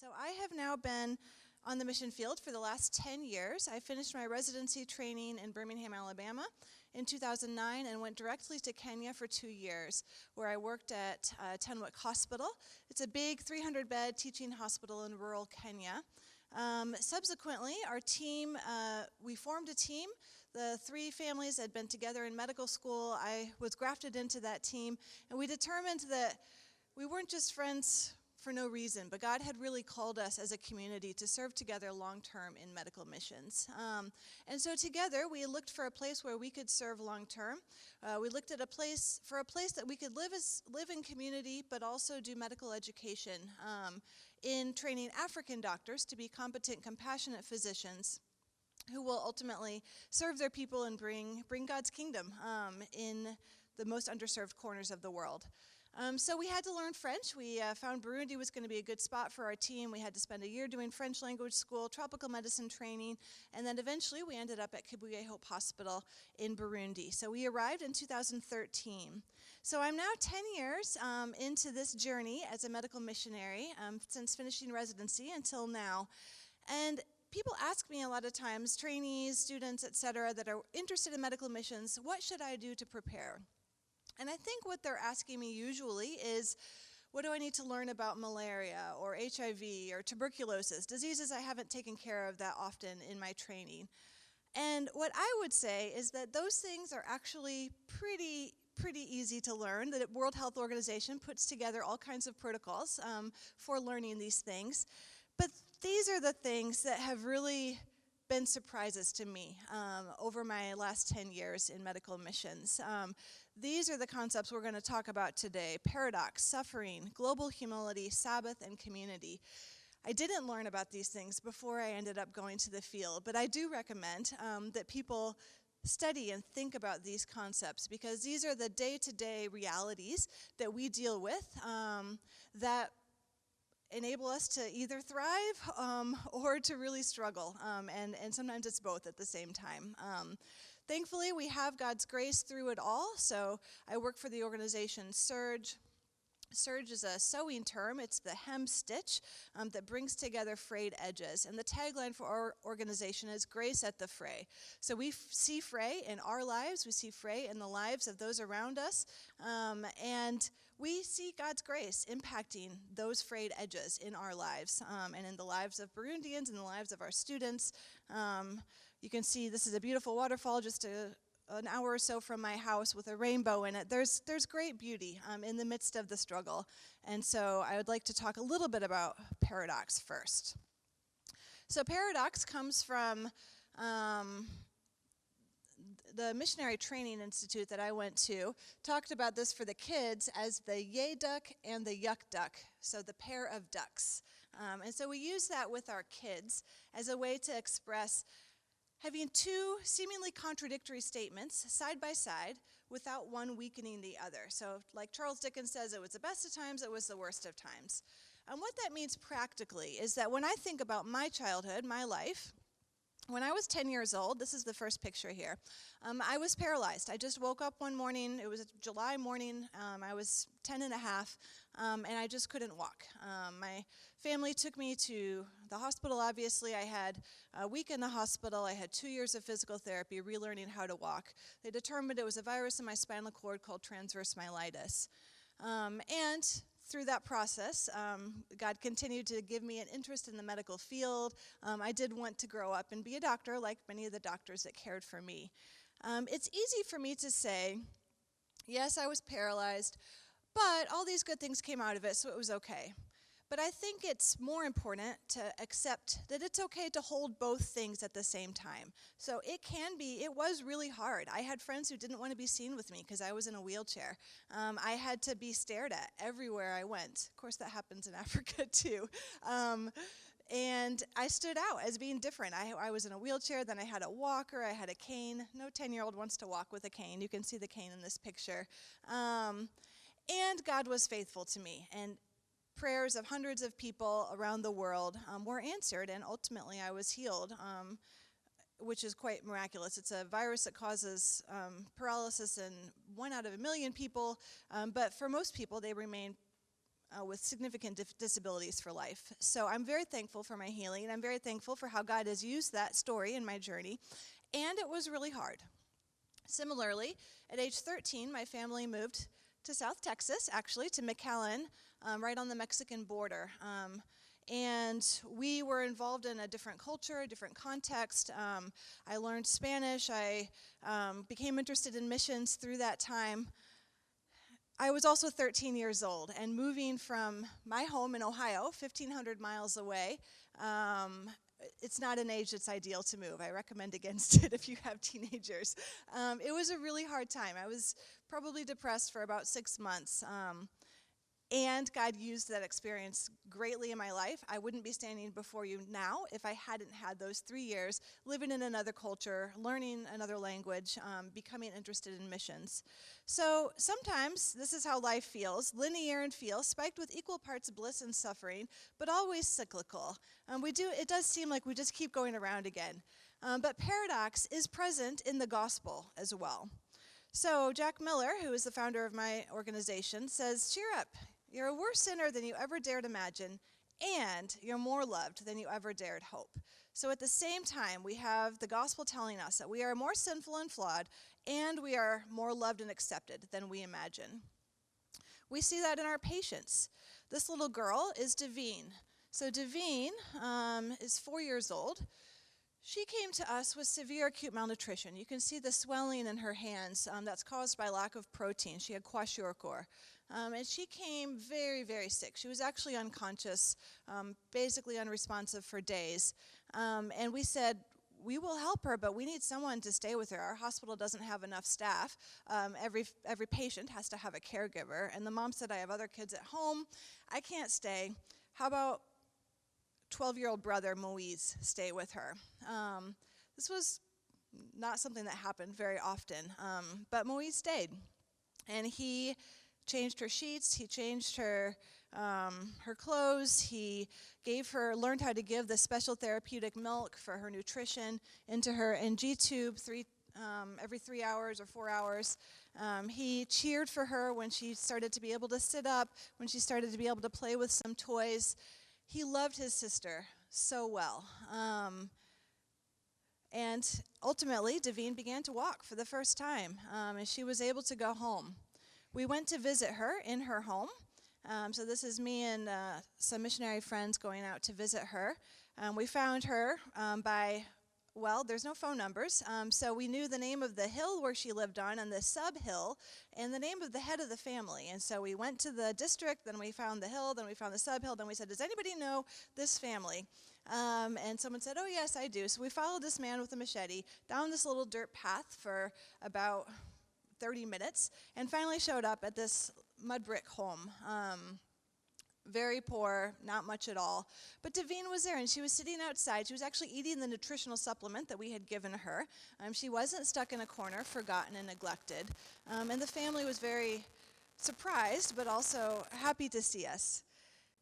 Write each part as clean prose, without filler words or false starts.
So I have now been on the mission field for the last 10 years. I finished my residency training in Birmingham, Alabama in 2009 and went directly to Kenya for 2 years, where I worked at Tenwick Hospital. It's a big 300-bed teaching hospital in rural Kenya. Subsequently, our team, we formed a team. The 3 families had been together in medical school. I was grafted into that team, and we determined that we weren't just friends for no reason, but God had really called us as a community to serve together long-term in medical missions. And so together, we looked for a place where we could serve long-term. We looked at a place that we could live in community, but also do medical education in training African doctors to be competent, compassionate physicians who will ultimately serve their people and bring God's kingdom in the most underserved corners of the world. So we had to learn French. We found Burundi was going to be a good spot for our team. We had to spend a year doing French language school, tropical medicine training, and then eventually we ended up at Kibuye Hope Hospital in Burundi. So we arrived in 2013. So I'm now 10 years into this journey as a medical missionary since finishing residency until now. And people ask me a lot of times, trainees, students, etc., that are interested in medical missions, what should I do to prepare? And I think what they're asking me usually is, what do I need to learn about malaria or HIV or tuberculosis, diseases I haven't taken care of that often in my training? And what I would say is that those things are actually pretty easy to learn. The World Health Organization puts together all kinds of protocols for learning these things. But these are the things that have really been surprises to me over my last 10 years in medical missions. These are the concepts we're going to talk about today: paradox, suffering, global humility, Sabbath, and community. I didn't learn about these things before I ended up going to the field, but I do recommend that people study and think about these concepts, because these are the day-to-day realities that we deal with that enable us to either thrive or to really struggle, and sometimes it's both at the same time. Thankfully, we have God's grace through it all. So I work for the organization Surge. Surge is a sewing term. It's the hem stitch that brings together frayed edges. And the tagline for our organization is grace at the fray. So we see fray in our lives. We see fray in the lives of those around us. And we see God's grace impacting those frayed edges in our lives and in the lives of Burundians and the lives of our students. You can see this is a beautiful waterfall just an hour or so from my house with a rainbow in it. There's great beauty in the midst of the struggle. And so I would like to talk a little bit about paradox first. So paradox comes from the Missionary Training Institute that I went to, talked about this for the kids as the yay duck and the yuck duck, so the pair of ducks. And so we use that with our kids as a way to express having 2 seemingly contradictory statements side by side without one weakening the other. So like Charles Dickens says, it was the best of times, it was the worst of times. And what that means practically is that when I think about my childhood, my life, when I was 10 years old, this is the first picture here, I was paralyzed. I just woke up one morning, it was a July morning, I was 10 and a half, and I just couldn't walk. My family took me to the hospital, obviously. I had a week in the hospital, I had 2 years of physical therapy, relearning how to walk. They determined it was a virus in my spinal cord called transverse myelitis. And through that process, God continued to give me an interest in the medical field. I did want to grow up and be a doctor, like many of the doctors that cared for me. It's easy for me to say, yes, I was paralyzed, but all these good things came out of it, so it was okay. But I think it's more important to accept that it's okay to hold both things at the same time. So it was really hard. I had friends who didn't want to be seen with me because I was in a wheelchair. I had to be stared at everywhere I went. Of course, that happens in Africa too. And I stood out as being different. I was in a wheelchair, then I had a walker, I had a cane. No 10-year-old wants to walk with a cane. You can see the cane in this picture. And God was faithful to me. And prayers of hundreds of people around the world were answered, and ultimately I was healed, which is quite miraculous. It's a virus that causes paralysis in 1 out of 1 million people, but for most people they remain with significant disabilities for life. So I'm very thankful for my healing, and I'm very thankful for how God has used that story in my journey, and it was really hard. Similarly, at age 13, my family moved to South Texas, actually, to McAllen, right on the Mexican border. And we were involved in a different culture, a different context. I learned Spanish. I became interested in missions through that time. I was also 13 years old, and moving from my home in Ohio, 1,500 miles away, it's not an age that's ideal to move. I recommend against it if you have teenagers. It was a really hard time. I was probably depressed for about 6 months. And God used that experience greatly in my life. I wouldn't be standing before you now if I hadn't had those 3 years living in another culture, learning another language, becoming interested in missions. So sometimes this is how life feels, linear in feel, spiked with equal parts bliss and suffering, but always cyclical. It does seem like we just keep going around again. But paradox is present in the gospel as well. So Jack Miller, who is the founder of my organization, says, cheer up. You're a worse sinner than you ever dared imagine, and you're more loved than you ever dared hope. So at the same time, we have the gospel telling us that we are more sinful and flawed, and we are more loved and accepted than we imagine. We see that in our patients. This little girl is Devine. So Devine is 4 years old. She came to us with severe acute malnutrition. You can see the swelling in her hands that's caused by lack of protein. She had kwashiorkor. And she came very, very sick. She was actually unconscious, basically unresponsive for days. And we said, we will help her, but we need someone to stay with her. Our hospital doesn't have enough staff. Every patient has to have a caregiver. And the mom said, I have other kids at home. I can't stay. How about 12-year-old brother, Moise, stay with her? This was not something that happened very often, but Moise stayed. And he changed her sheets, he changed her clothes, he learned how to give the special therapeutic milk for her nutrition into her NG tube every 3 hours or 4 hours. He cheered for her when she started to be able to sit up, when she started to be able to play with some toys. He loved his sister so well. And ultimately, Devine began to walk for the first time, and she was able to go home. We went to visit her in her home. So this is me and some missionary friends going out to visit her. We found her there's no phone numbers, so we knew the name of the hill where she lived on and the sub-hill and the name of the head of the family. And so we went to the district, then we found the hill, then we found the sub-hill, then we said, does anybody know this family? And someone said, oh, yes, I do. So we followed this man with a machete down this little dirt path for about 30 minutes, and finally showed up at this mud brick home. Very poor, not much at all. But Devine was there, and she was sitting outside. She was actually eating the nutritional supplement that we had given her. She wasn't stuck in a corner, forgotten and neglected. And the family was very surprised, but also happy to see us.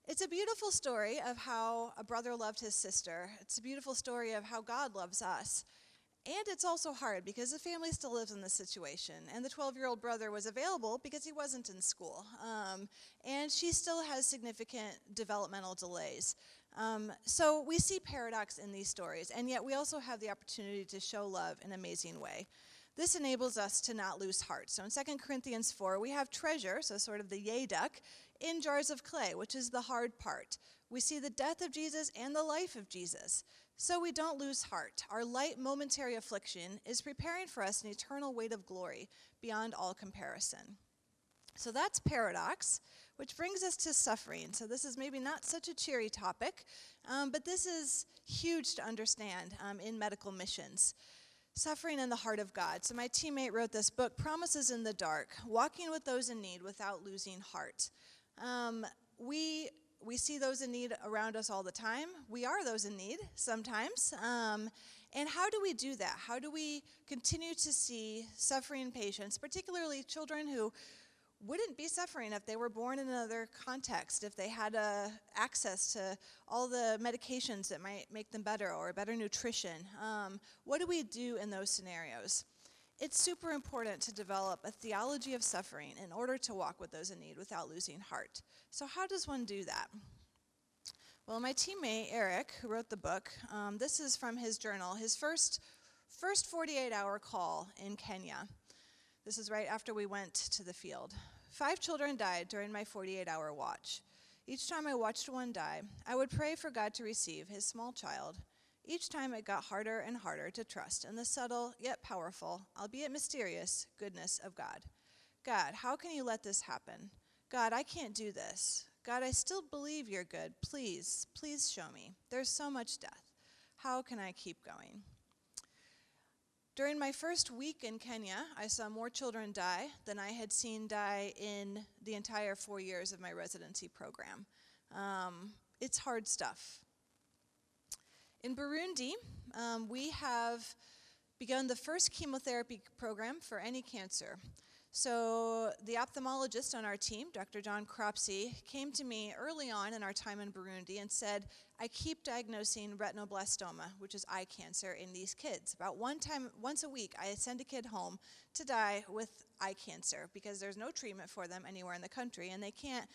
It's a beautiful story of how a brother loved his sister. It's a beautiful story of how God loves us. And it's also hard because the family still lives in this situation. And the 12-year-old brother was available because he wasn't in school. And she still has significant developmental delays. So we see paradox in these stories. And yet we also have the opportunity to show love in an amazing way. This enables us to not lose heart. So in 2 Corinthians 4, we have treasure, so sort of the yay duck, in jars of clay, which is the hard part. We see the death of Jesus and the life of Jesus. So we don't lose heart. Our light momentary affliction is preparing for us an eternal weight of glory beyond all comparison. So that's paradox, which brings us to suffering. So this is maybe not such a cheery topic, but this is huge to understand in medical missions. Suffering in the heart of God. So my teammate wrote this book, Promises in the Dark, Walking with Those in Need Without Losing Heart. We see those in need around us all the time. We are those in need sometimes. And how do we do that? How do we continue to see suffering patients, particularly children who wouldn't be suffering if they were born in another context, if they had access to all the medications that might make them better or better nutrition? What do we do in those scenarios? it's super important to develop a theology of suffering in order to walk with those in need without losing heart. So how does one do that? Well, my teammate, Eric, who wrote the book, this is from his journal, his first 48-hour call in Kenya. This is right after we went to the field. 5 children died during my 48-hour watch. Each time I watched one die, I would pray for God to receive his small child. Each time it got harder and harder to trust in the subtle yet powerful, albeit mysterious, goodness of God. God, how can you let this happen? God, I can't do this. God, I still believe you're good. Please, please show me. There's so much death. How can I keep going? During my first week in Kenya, I saw more children die than I had seen die in the entire 4 years of my residency program. It's hard stuff. In Burundi, we have begun the first chemotherapy program for any cancer. So the ophthalmologist on our team, Dr. John Cropsey, came to me early on in our time in Burundi and said, I keep diagnosing retinoblastoma, which is eye cancer, in these kids. About once a week, I send a kid home to die with eye cancer because there's no treatment for them anywhere in the country, and they can't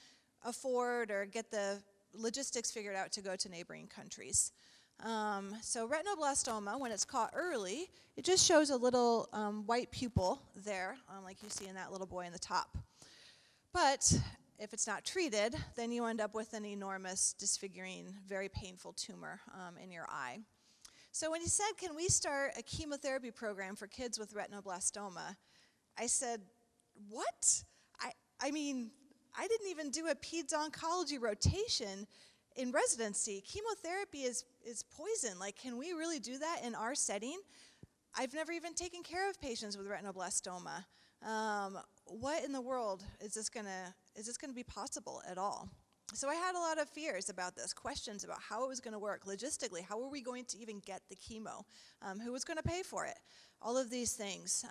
afford or get the logistics figured out to go to neighboring countries. So retinoblastoma, when it's caught early, it just shows a little white pupil there, like you see in that little boy in the top. But if it's not treated, then you end up with an enormous, disfiguring, very painful tumor in your eye. So when he said, can we start a chemotherapy program for kids with retinoblastoma, I said, what? I mean, I didn't even do a peds oncology rotation in residency. Chemotherapy is poison. Like, can we really do that in our setting? I've never even taken care of patients with retinoblastoma. What in the world is this gonna be possible at all? So I had a lot of fears about this, questions about how it was going to work logistically. How were we going to even get the chemo? Who was going to pay for it? All of these things.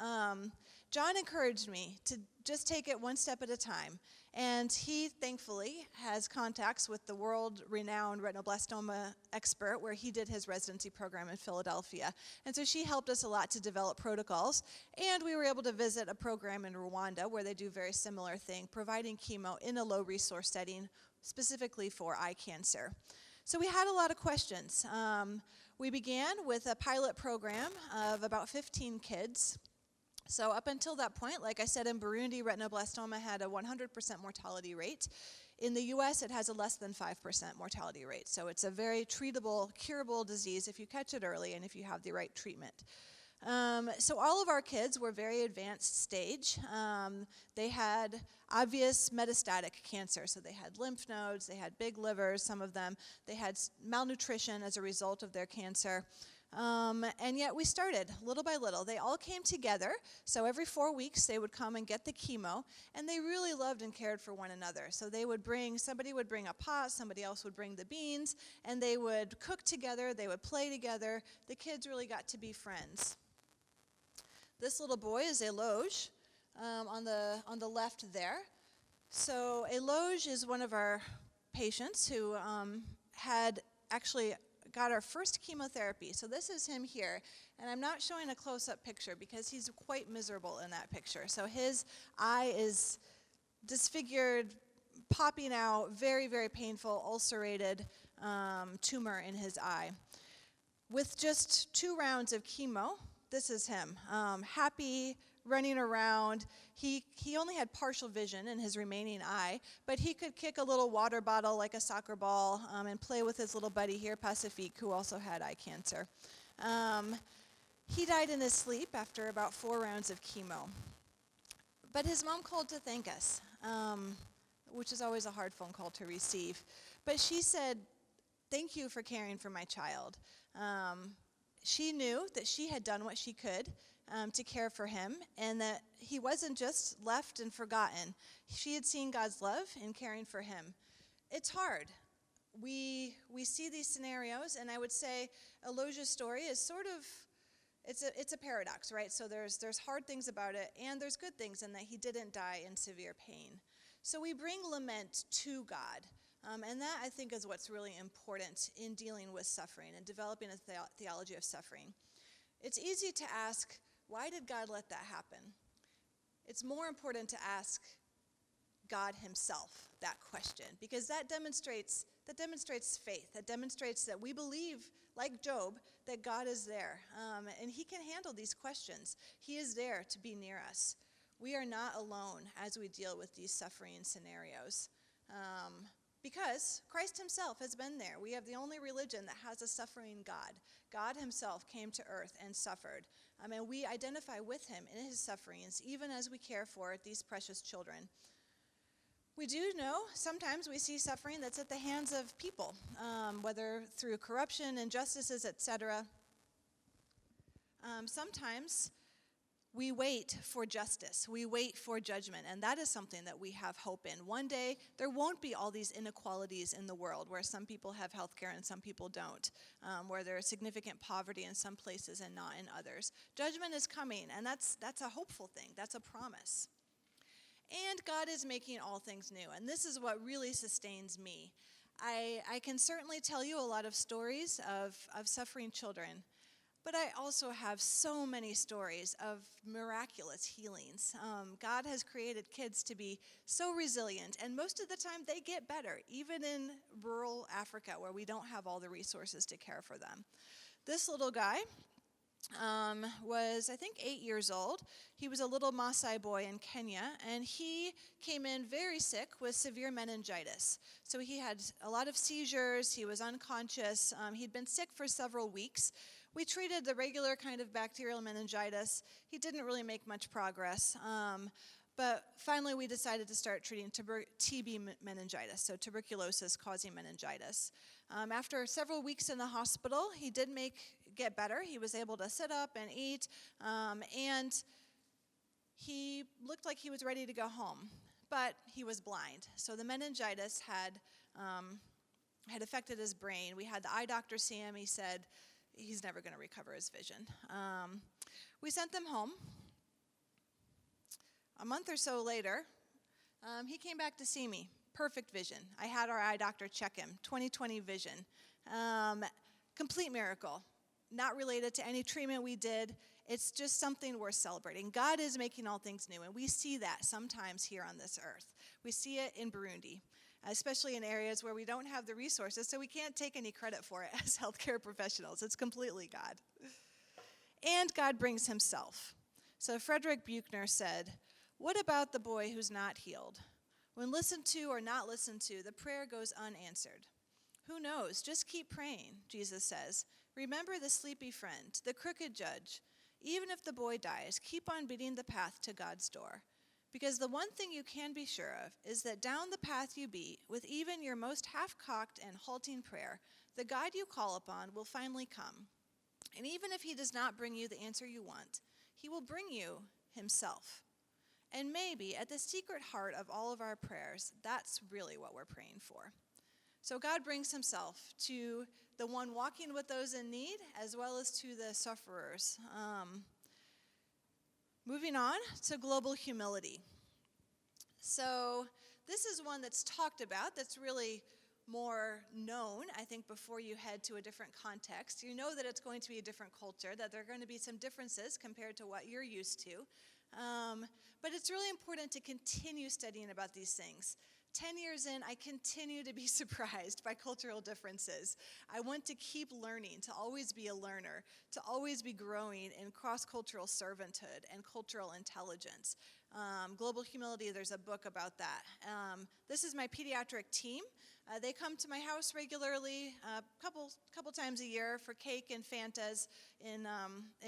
John encouraged me to just take it one step at a time. And he, thankfully, has contacts with the world-renowned retinoblastoma expert where he did his residency program in Philadelphia. And so she helped us a lot to develop protocols. And we were able to visit a program in Rwanda where they do a very similar thing, providing chemo in a low-resource setting, specifically for eye cancer. So we had a lot of questions. We began with a pilot program of about 15 kids. So up until that point, like I said, in Burundi, retinoblastoma had a 100% mortality rate. In the US, it has a less than 5% mortality rate. So it's a very treatable, curable disease if you catch it early and if you have the right treatment. So all of our kids were very advanced stage. They had obvious metastatic cancer. So they had lymph nodes, they had big livers, some of them. They had malnutrition as a result of their cancer. And yet we started little by little. They all came together. So every 4 weeks they would come and get the chemo, and they really loved and cared for one another. So somebody would bring a pot, somebody else would bring the beans, and they would cook together, they would play together. The kids really got to be friends. This little boy is Eloge on the left there. So Eloge is one of our patients who had actually got our first chemotherapy. So this is him here. And I'm not showing a close-up picture because he's quite miserable in that picture. So his eye is disfigured, popping out, very, very painful, ulcerated tumor in his eye. With just 2 rounds of chemo, this is him, happy, running around. He only had partial vision in his remaining eye, but he could kick a little water bottle like a soccer ball and play with his little buddy here, Pacifique, who also had eye cancer. He died in his sleep after about 4 rounds of chemo. But his mom called to thank us, which is always a hard phone call to receive. But she said, thank you for caring for my child. She knew that she had done what she could to care for him, and that he wasn't just left and forgotten. She had seen God's love in caring for him. It's hard. We see these scenarios, and I would say Eloge's story is sort of, it's a paradox, right? So there's hard things about it, and there's good things in that he didn't die in severe pain. So we bring lament to God. And that, I think, is what's really important in dealing with suffering and developing a theology of suffering. It's easy to ask, Why did God let that happen? It's more important to ask God himself that question, because that demonstrates faith. That demonstrates that we believe, like Job, that God is there, and he can handle these questions. He is there to be near us. We are not alone as we deal with these suffering scenarios, because Christ himself has been there. We have the only religion that has a suffering God. God himself came to earth and suffered, and we identify with him in his sufferings, even as we care for these precious children. We do know sometimes we see suffering that's at the hands of people, whether through corruption, injustices, etc. Sometimes we wait for justice. We wait for judgment, and that is something that we have hope in. One day, there won't be all these inequalities in the world where some people have health care and some people don't, where there is significant poverty in some places and not in others. Judgment is coming, and that's a hopeful thing. That's a promise. And God is making all things new, and this is what really sustains me. I can certainly tell you a lot of stories of suffering children, but I also have so many stories of miraculous healings. God has created kids to be so resilient, and most of the time they get better, even in rural Africa where we don't have all the resources to care for them. This little guy was, I think, 8 years old. He was a little Maasai boy in Kenya, and he came in very sick with severe meningitis. So he had a lot of seizures, he was unconscious, he'd been sick for several weeks. We treated the regular kind of bacterial meningitis. He didn't really make much progress, but finally we decided to start treating TB meningitis, so tuberculosis causing meningitis. After several weeks in the hospital, he did get better. He was able to sit up and eat, and he looked like he was ready to go home, but he was blind. So the meningitis had affected his brain. We had the eye doctor see him. He said he's never going to recover his vision. We sent them home. A month or so later, he came back to see me. Perfect vision. I had our eye doctor check him. 20/20 vision. Complete miracle. Not related to any treatment we did. It's just something worth celebrating. God is making all things new, and we see that sometimes here on this earth. We see it in Burundi, especially in areas where we don't have the resources, so we can't take any credit for it as healthcare professionals. It's completely God. And God brings himself. So Frederick Buechner said, "What about the boy who's not healed? When listened to or not listened to, the prayer goes unanswered. Who knows? Just keep praying," Jesus says. "Remember the sleepy friend, the crooked judge. Even if the boy dies, keep on beating the path to God's door. Because the one thing you can be sure of is that down the path you beat, with even your most half-cocked and halting prayer, the God you call upon will finally come. And even if he does not bring you the answer you want, he will bring you himself. And maybe at the secret heart of all of our prayers, that's really what we're praying for." So God brings himself to the one walking with those in need, as well as to the sufferers. Moving on to global humility. So this is one that's talked about, that's really more known, I think, before you head to a different context. You know that it's going to be a different culture, that there are going to be some differences compared to what you're used to. But it's really important to continue studying about these things. 10 years in, I continue to be surprised by cultural differences. I want to keep learning, to always be a learner, to always be growing in cross-cultural servanthood and cultural intelligence. Global Humility, there's a book about that. This is my pediatric team. They come to my house regularly, a couple times a year for cake and Fantas. In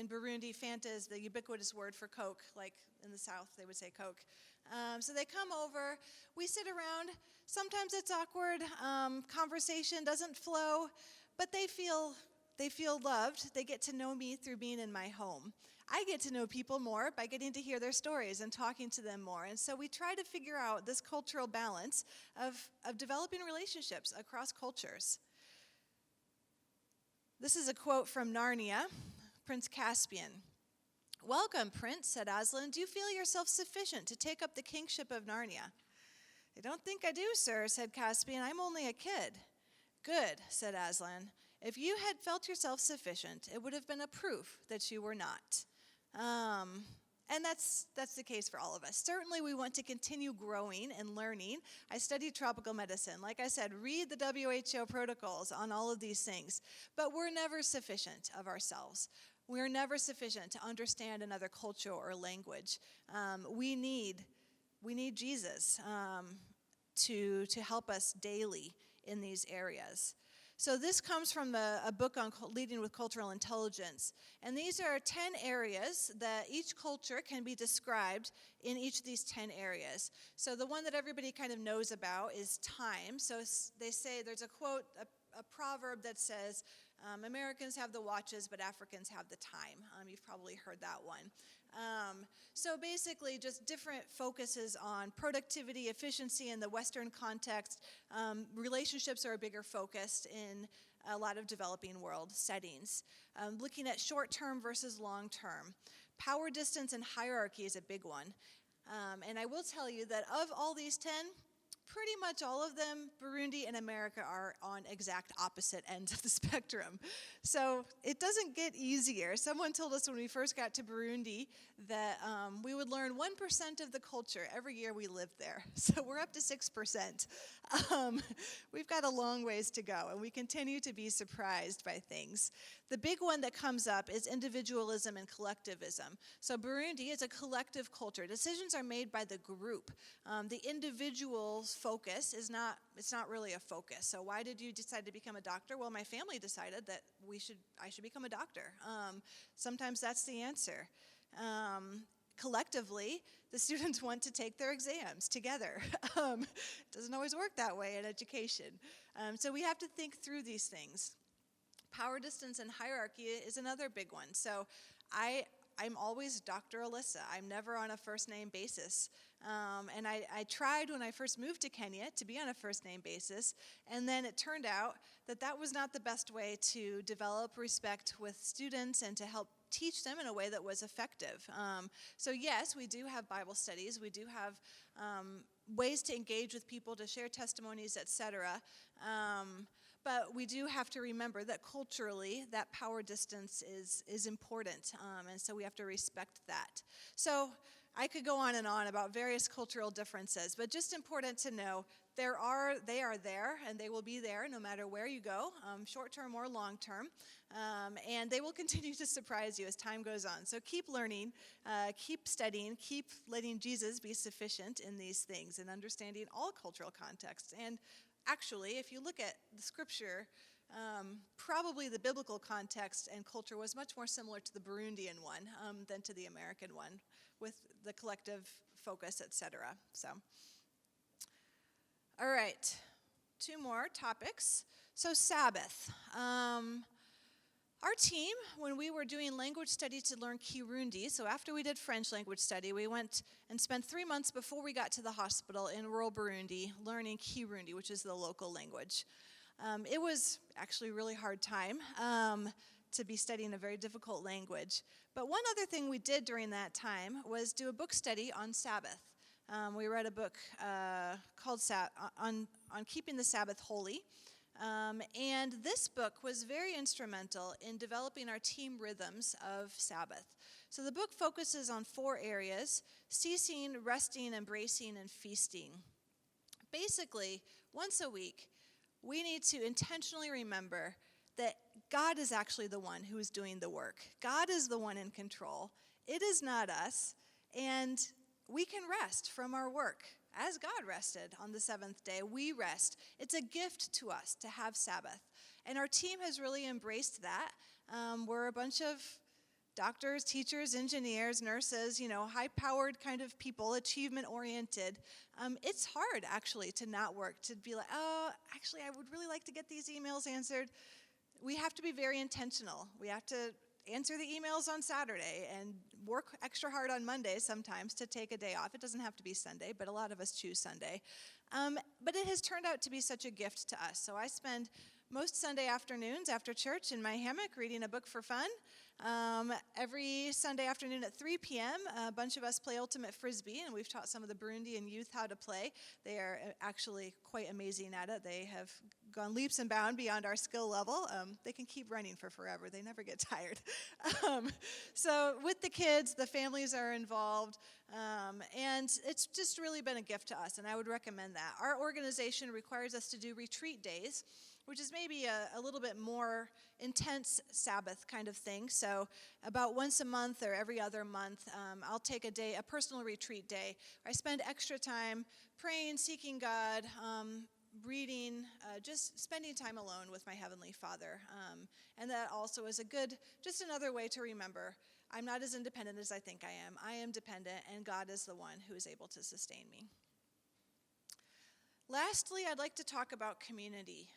Burundi, Fanta is the ubiquitous word for Coke, like in the South they would say Coke. So they come over, we sit around. Sometimes it's awkward, conversation doesn't flow, but they feel loved. They get to know me through being in my home. I get to know people more by getting to hear their stories and talking to them more. And so we try to figure out this cultural balance of developing relationships across cultures. This is a quote from Narnia, Prince Caspian. "Welcome, Prince," said Aslan. "Do you feel yourself sufficient to take up the kingship of Narnia?" "I don't think I do, sir," said Caspian. "I'm only a kid." "Good," said Aslan. "If you had felt yourself sufficient, it would have been a proof that you were not." And that's the case for all of us. Certainly we want to continue growing and learning. I studied tropical medicine. Like I said, read the WHO protocols on all of these things. But we're never sufficient of ourselves. We're never sufficient to understand another culture or language. We need Jesus to help us daily in these areas. So this comes from a book on Leading with Cultural Intelligence. And these are 10 areas that each culture can be described in each of these 10 areas. So the one that everybody kind of knows about is time. So they say, there's a quote, a proverb that says, Americans have the watches, but Africans have the time. You've probably heard that one. So basically just different focuses on productivity, efficiency in the Western context. Relationships are a bigger focus in a lot of developing world settings. Looking at short-term versus long-term. Power, distance, and hierarchy is a big one. And I will tell you that of all these 10, pretty much all of them, Burundi and America are on exact opposite ends of the spectrum. So it doesn't get easier. Someone told us when we first got to Burundi that we would learn 1% of the culture every year we lived there. So we're up to 6%. We've got a long ways to go, and we continue to be surprised by things. The big one that comes up is individualism and collectivism. So Burundi is a collective culture. Decisions are made by the group. The individual's focus is not really a focus. So why did you decide to become a doctor? Well, my family decided that I should become a doctor. Sometimes that's the answer. Collectively, the students want to take their exams together. It doesn't always work that way in education. So we have to think through these things. Power, distance, and hierarchy is another big one. So I'm always Dr. Alyssa. I'm never on a first-name basis. And I tried when I first moved to Kenya to be on a first-name basis, and then it turned out that was not the best way to develop respect with students and to help teach them in a way that was effective. So yes, we do have Bible studies. We do have ways to engage with people, to share testimonies, etc. But we do have to remember that culturally, that power distance is important, and so we have to respect that. So I could go on and on about various cultural differences, but just important to know they are there, and they will be there no matter where you go, short-term or long-term, and they will continue to surprise you as time goes on. So keep learning, keep studying, keep letting Jesus be sufficient in these things and understanding all cultural contexts. And actually, if you look at the scripture, probably the biblical context and culture was much more similar to the Burundian one than to the American one, with the collective focus, etc. So, all right, 2 more topics. So Sabbath. Our team, when we were doing language study to learn Kirundi, so after we did French language study, we went and spent 3 months before we got to the hospital in rural Burundi learning Kirundi, which is the local language. It was actually a really hard time to be studying a very difficult language. But one other thing we did during that time was do a book study on Sabbath. We read a book called on Keeping the Sabbath Holy. And this book was very instrumental in developing our team rhythms of Sabbath. So the book focuses on 4 areas: ceasing, resting, embracing, and feasting. Basically, once a week, we need to intentionally remember that God is actually the one who is doing the work. God is the one in control. It is not us. And we can rest from our work. As God rested on the 7th day, we rest. It's a gift to us to have Sabbath. And our team has really embraced that. We're a bunch of doctors, teachers, engineers, nurses, high-powered kind of people, achievement-oriented. It's hard, actually, to not work, to be like, oh, actually, I would really like to get these emails answered. We have to be very intentional. We have to answer the emails on Saturday and work extra hard on Monday sometimes to take a day off. It doesn't have to be Sunday, but a lot of us choose Sunday. But it has turned out to be such a gift to us. So I spend most Sunday afternoons after church in my hammock reading a book for fun. Every Sunday afternoon at 3 p.m., a bunch of us play Ultimate Frisbee, and we've taught some of the Burundian youth how to play. They are actually quite amazing at it. They have gone leaps and bounds beyond our skill level. They can keep running for forever. They never get tired. So with the kids, the families are involved, and it's just really been a gift to us, and I would recommend that. Our organization requires us to do retreat days, which is maybe a little bit more intense Sabbath kind of thing. So about once a month or every other month, I'll take a personal retreat day. I spend extra time praying, seeking God, reading, just spending time alone with my Heavenly Father. And that also is just another way to remember, I'm not as independent as I think I am. I am dependent, and God is the one who is able to sustain me. Lastly, I'd like to talk about community.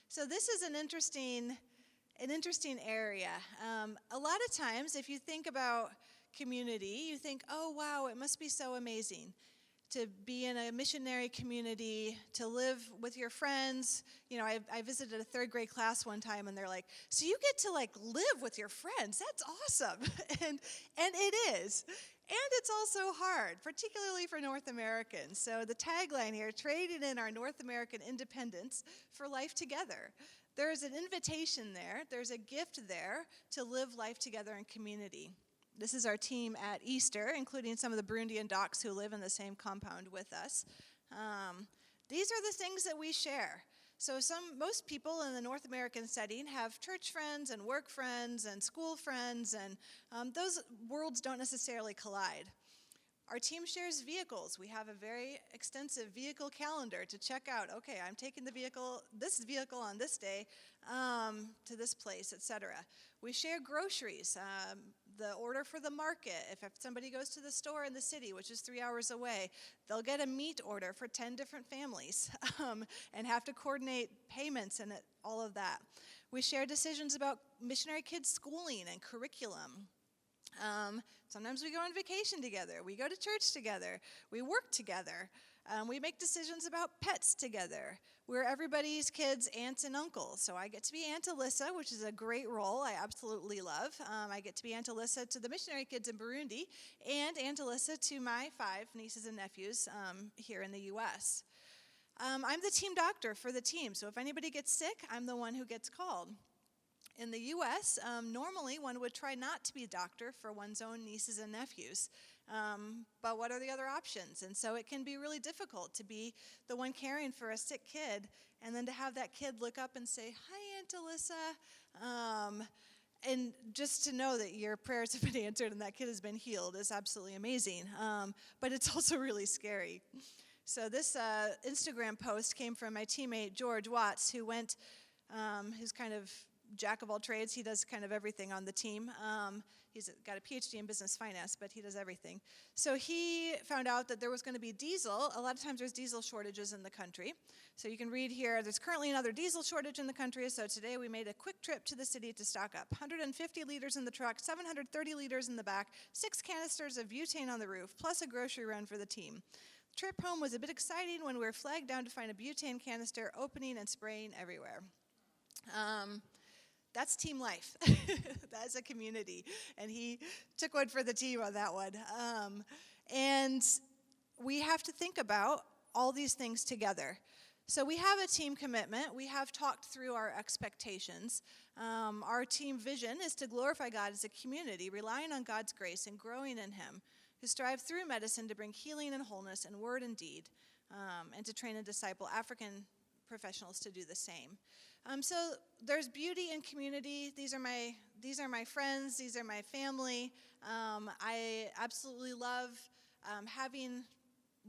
So this is an interesting area. A lot of times, if you think about community, you think, oh, wow, it must be so amazing to be in a missionary community, to live with your friends. You know, I visited a third grade class one time, and they're like, so you get to, like, live with your friends. That's awesome. And it is. And it's also hard, particularly for North Americans. So the tagline here, trading in our North American independence for life together. There's an invitation there. There's a gift there to live life together in community. This is our team at Easter, including some of the Burundian docs who live in the same compound with us. These are the things that we share. So most people in the North American setting have church friends and work friends and school friends, and those worlds don't necessarily collide. Our team shares vehicles. We have a very extensive vehicle calendar to check out, okay, I'm taking this vehicle on this day to this place, etc. We share groceries, the order for the market. If somebody goes to the store in the city, which is 3 hours away, they'll get a meat order for 10 different families and have to coordinate payments and all of that. We share decisions about missionary kids' schooling and curriculum. Sometimes we go on vacation together. We go to church together. We work together. We make decisions about pets together. We're everybody's kids' aunts and uncles. So I get to be Aunt Alyssa, which is a great role I absolutely love. I get to be Aunt Alyssa to the missionary kids in Burundi and Aunt Alyssa to my 5 nieces and nephews here in the U.S. I'm the team doctor for the team. So if anybody gets sick, I'm the one who gets called. In the U.S., normally one would try not to be a doctor for one's own nieces and nephews. But what are the other options? And so it can be really difficult to be the one caring for a sick kid and then to have that kid look up and say, hi, Aunt Alyssa. And just to know that your prayers have been answered and that kid has been healed is absolutely amazing. But it's also really scary. So this Instagram post came from my teammate, George Watts, who's kind of jack of all trades. He does kind of everything on the team. He's got a PhD in business finance, but he does everything. So he found out that there was going to be diesel. A lot of times there's diesel shortages in the country. So you can read here, there's currently another diesel shortage in the country, so today we made a quick trip to the city to stock up. 150 liters in the truck, 730 liters in the back, 6 canisters of butane on the roof, plus a grocery run for the team. The trip home was a bit exciting when we were flagged down to find a butane canister opening and spraying everywhere. That's team life. That's a community. And he took one for the team on that one. And we have to think about all these things together. So we have a team commitment. We have talked through our expectations. Our team vision is to glorify God as a community, relying on God's grace and growing in Him, who strive through medicine to bring healing and wholeness in word and deed, and to train and disciple African professionals to do the same. So there's beauty in community. These are my friends. These are my family. I absolutely love having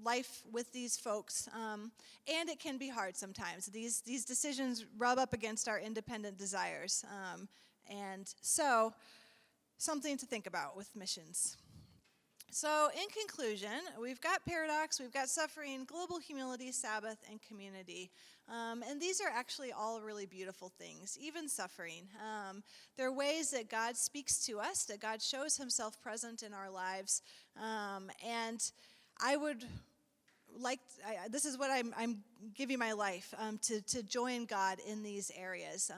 life with these folks, and it can be hard sometimes. These decisions rub up against our independent desires, and so something to think about with missions. So in conclusion, we've got paradox, we've got suffering, global humility, Sabbath, and community. And these are actually all really beautiful things, even suffering. They're ways that God speaks to us, that God shows Himself present in our lives. And I would this is what I'm giving my life, to join God in these areas.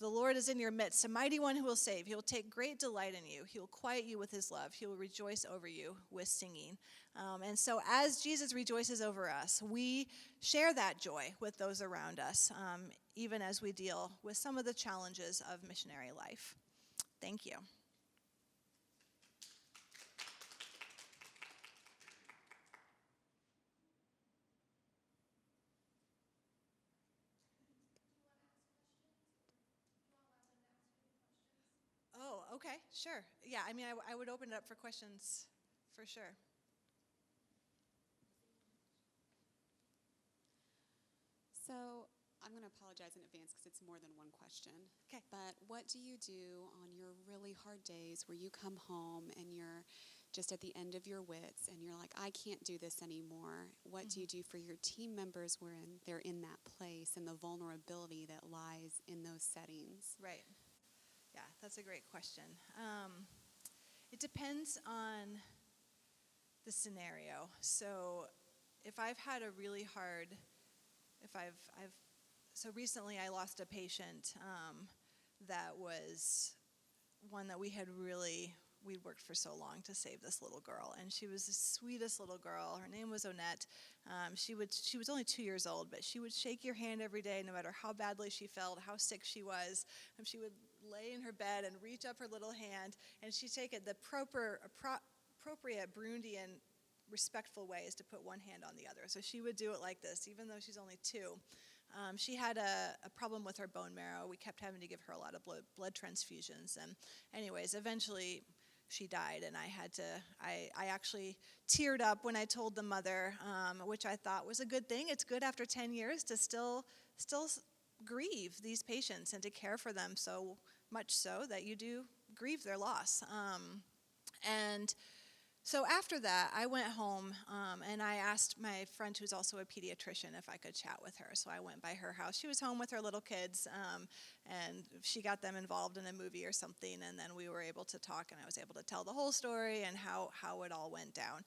The Lord is in your midst, a mighty one who will save. He will take great delight in you. He will quiet you with his love. He will rejoice over you with singing. And so as Jesus rejoices over us, we share that joy with those around us, even as we deal with some of the challenges of missionary life. Thank you. Oh, okay, sure. Yeah, I mean, I would open it up for questions for sure. So I'm going to apologize in advance because it's more than one question. Okay. But what do you do on your really hard days where you come home and you're just at the end of your wits and you're like, I can't do this anymore? What do you do for your team members when they're in that place and the vulnerability that lies in those settings? Right. Yeah, that's a great question. It depends on the scenario. So if I've had a really hard, so recently I lost a patient that was one that we'd worked for so long to save this little girl, and she was the sweetest little girl. Her name was Onette. She was only 2 years old, but she would shake your hand every day, no matter how badly she felt, how sick she was. And she would lay in her bed and reach up her little hand, and she'd take it. The appropriate Burundian respectful way is to put one hand on the other. So she would do it like this, even though she's only 2. She had a problem with her bone marrow. We kept having to give her a lot of blood transfusions. And anyways, eventually she died, and I actually teared up when I told the mother, which I thought was a good thing. It's good after 10 years to still grieve these patients and to care for them so much so that you do grieve their loss. And so after that, I went home and I asked my friend, who's also a pediatrician, if I could chat with her. So I went by her house. She was home with her little kids, and she got them involved in a movie or something, and then we were able to talk, and I was able to tell the whole story and how it all went down.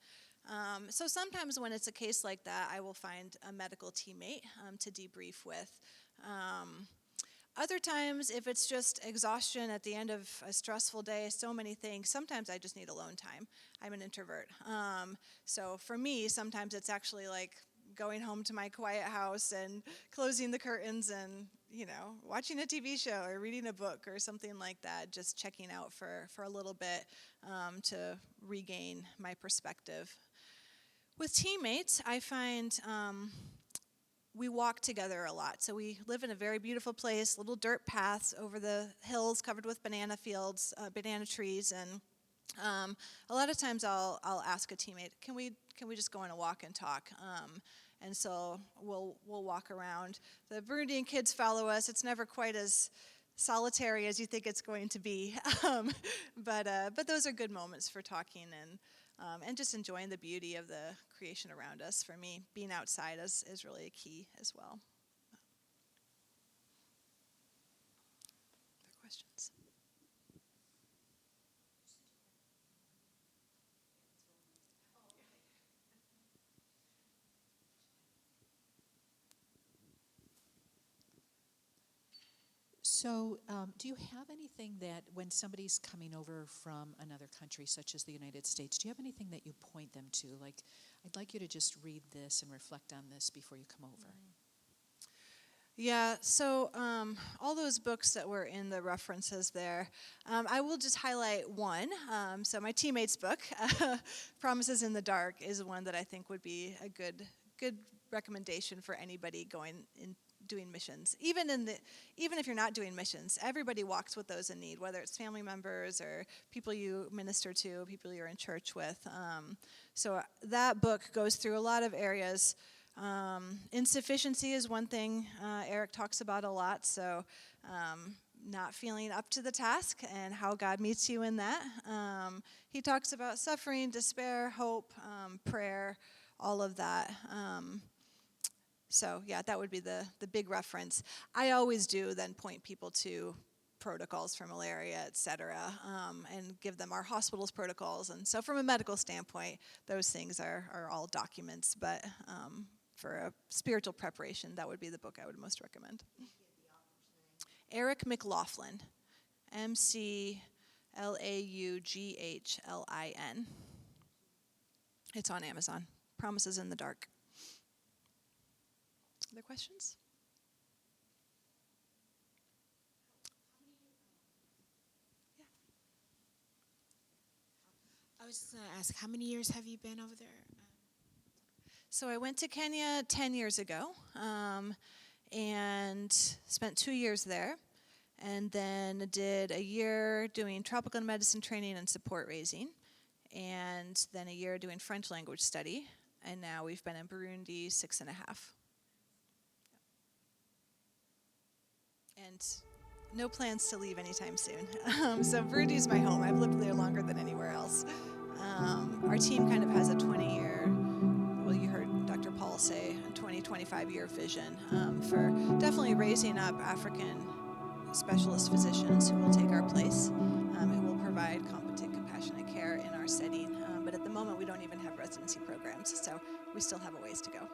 So sometimes when it's a case like that, I will find a medical teammate to debrief with. Other times, if it's just exhaustion at the end of a stressful day, so many things, sometimes I just need alone time. I'm an introvert. So for me, sometimes it's actually like going home to my quiet house and closing the curtains and, watching a TV show or reading a book or something like that, just checking out for a little bit to regain my perspective. With teammates, I find we walk together a lot. So we live in a very beautiful place, little dirt paths over the hills covered with banana fields, banana trees, and a lot of times I'll ask a teammate, can we just go on a walk and talk? And so we'll walk around. The Burundian kids follow us. It's never quite as solitary as you think it's going to be, but those are good moments for talking and just enjoying the beauty of the creation around us. For me, being outside is really a key as well. Other questions? So do you have anything that when somebody's coming over from another country, such as the United States, do you have anything that you point them to? Like, I'd like you to just read this and reflect on this before you come over. Yeah, so all those books that were in the references there, I will just highlight one. So my teammate's book, Promises in the Dark, is one that I think would be a good recommendation for anybody going in doing missions. Even if you're not doing missions, everybody walks with those in need, whether it's family members or people you minister to, people you're in church with. So that book goes through a lot of areas. Insufficiency is one thing Eric talks about a lot, so not feeling up to the task and how God meets you in that. He talks about suffering, despair, hope, prayer, all of that. So yeah, that would be the big reference. I always do then point people to protocols for malaria, et cetera, and give them our hospital's protocols. And so from a medical standpoint, those things are all documents, but for a spiritual preparation, that would be the book I would most recommend. Eric McLaughlin, McLaughlin. It's on Amazon. Promises in the Dark. Other questions? I was just going to ask, how many years have you been over there? So I went to Kenya 10 years ago and spent 2 years there, and then did a year doing tropical medicine training and support raising, and then a year doing French language study, and now we've been in Burundi 6.5. And no plans to leave anytime soon. So Burundi's my home. I've lived there longer than anywhere else. Our team kind of has a 20-year, well, you heard Dr. Paul say, a 20, 25-year vision for definitely raising up African specialist physicians who will take our place, who will provide competent, compassionate care in our setting. But at the moment, we don't even have residency programs, so we still have a ways to go.